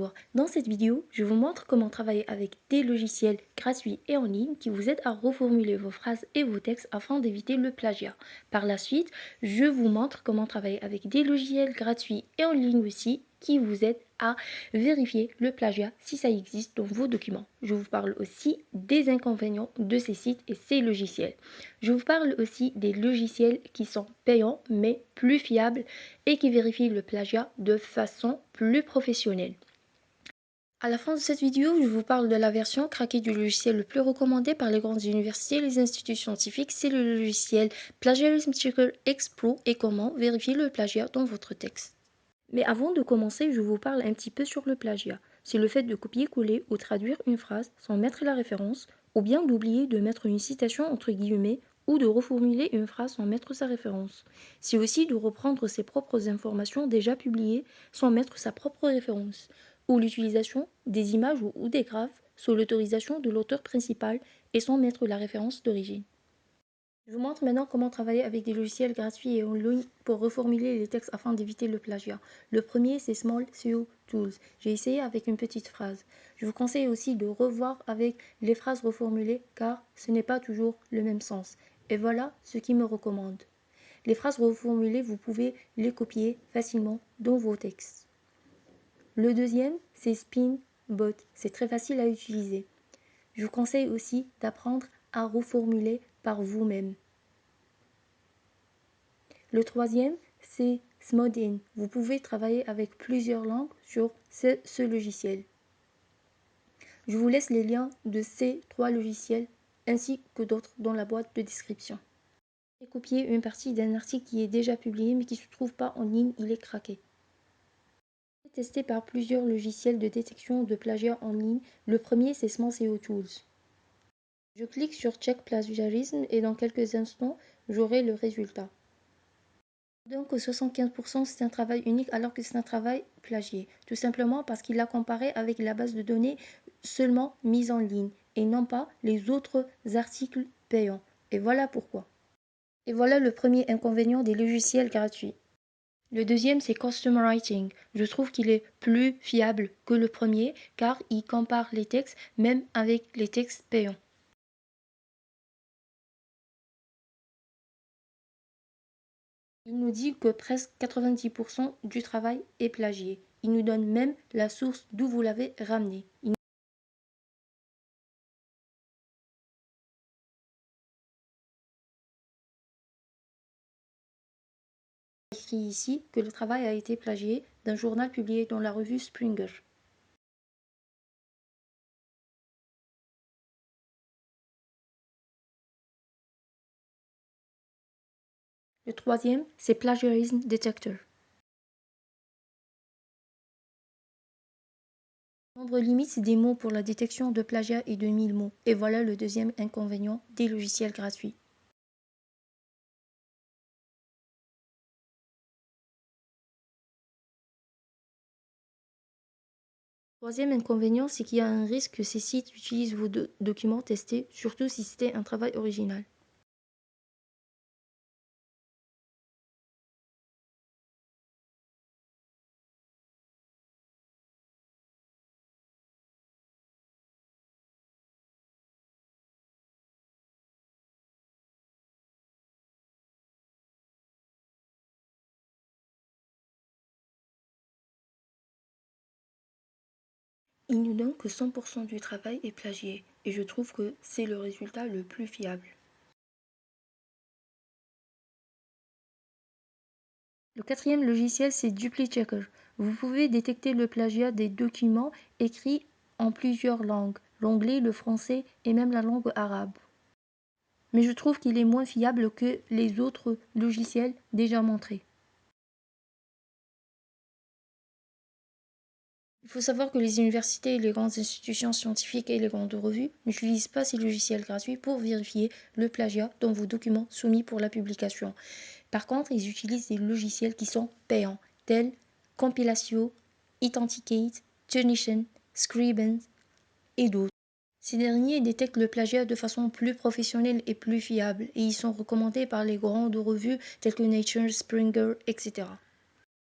Bonjour, dans cette vidéo, je vous montre comment travailler avec des logiciels gratuits et en ligne qui vous aident à reformuler vos phrases et vos textes afin d'éviter le plagiat. Par la suite, je vous montre comment travailler avec des logiciels gratuits et en ligne aussi qui vous aident à vérifier le plagiat si ça existe dans vos documents. Je vous parle aussi des inconvénients de ces sites et ces logiciels. Je vous parle aussi des logiciels qui sont payants mais plus fiables et qui vérifient le plagiat de façon plus professionnelle. À la fin de cette vidéo, je vous parle de la version craquée du logiciel le plus recommandé par les grandes universités et les instituts scientifiques, c'est le logiciel Plagiarism Checker X Pro et comment vérifier le plagiat dans votre texte. Mais avant de commencer, je vous parle un petit peu sur le plagiat. C'est le fait de copier-coller ou traduire une phrase sans mettre la référence, ou bien d'oublier de mettre une citation entre guillemets, ou de reformuler une phrase sans mettre sa référence. C'est aussi de reprendre ses propres informations déjà publiées sans mettre sa propre référence, ou l'utilisation des images ou des graphes sous l'autorisation de l'auteur principal et sans mettre la référence d'origine. Je vous montre maintenant comment travailler avec des logiciels gratuits et en ligne pour reformuler les textes afin d'éviter le plagiat. Le premier, c'est Small SEO Tools. J'ai essayé avec une petite phrase. Je vous conseille aussi de revoir avec les phrases reformulées car ce n'est pas toujours le même sens. Et voilà ce qu'il me recommande. Les phrases reformulées, vous pouvez les copier facilement dans vos textes. Le deuxième, c'est Spinbot. C'est très facile à utiliser. Je vous conseille aussi d'apprendre à reformuler par vous-même. Le troisième, c'est Smodin. Vous pouvez travailler avec plusieurs langues sur ce logiciel. Je vous laisse les liens de ces trois logiciels ainsi que d'autres dans la boîte de description. J'ai copié une partie d'un article qui est déjà publié mais qui ne se trouve pas en ligne, il est craqué. Testé par plusieurs logiciels de détection de plagiat en ligne. Le premier, c'est Small SEO Tools. Je clique sur Check Plagiarism et dans quelques instants, j'aurai le résultat. Donc 75% c'est un travail unique alors que c'est un travail plagié. Tout simplement parce qu'il a comparé avec la base de données seulement mise en ligne et non pas les autres articles payants. Et voilà pourquoi. Et voilà le premier inconvénient des logiciels gratuits. Le deuxième, c'est Custom Writing. Je trouve qu'il est plus fiable que le premier car il compare les textes même avec les textes payants. Il nous dit que presque 90% du travail est plagié. Il nous donne même la source d'où vous l'avez ramené. Il écrit ici que le travail a été plagié d'un journal publié dans la revue Springer. Le troisième, c'est Plagiarism Detector. Le nombre limite des mots pour la détection de plagiat est de 1000 mots. Et voilà le deuxième inconvénient des logiciels gratuits. Le troisième inconvénient, c'est qu'il y a un risque que ces sites utilisent vos documents testés, surtout si c'était un travail original. Il nous donne que 100% du travail est plagié, et je trouve que c'est le résultat le plus fiable. Le quatrième logiciel, c'est DupliChecker. Vous pouvez détecter le plagiat des documents écrits en plusieurs langues, l'anglais, le français et même la langue arabe. Mais je trouve qu'il est moins fiable que les autres logiciels déjà montrés. Il faut savoir que les universités, les grandes institutions scientifiques et les grandes revues n'utilisent pas ces logiciels gratuits pour vérifier le plagiat dans vos documents soumis pour la publication. Par contre, ils utilisent des logiciels qui sont payants, tels Compilatio, Authenticate, Turnitin, Scribent et d'autres. Ces derniers détectent le plagiat de façon plus professionnelle et plus fiable, et ils sont recommandés par les grandes revues telles que Nature, Springer, etc.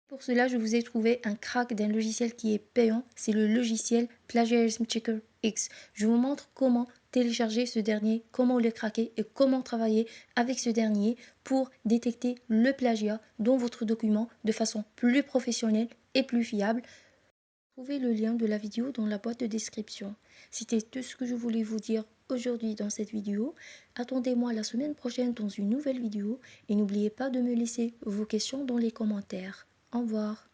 Pour cela, je vous ai trouvé un crack d'un logiciel qui est payant, c'est le logiciel Plagiarism Checker X. Je vous montre comment télécharger ce dernier, comment le craquer et comment travailler avec ce dernier pour détecter le plagiat dans votre document de façon plus professionnelle et plus fiable. Trouvez le lien de la vidéo dans la boîte de description. C'était tout ce que je voulais vous dire aujourd'hui dans cette vidéo. Attendez-moi la semaine prochaine dans une nouvelle vidéo et n'oubliez pas de me laisser vos questions dans les commentaires. Au revoir.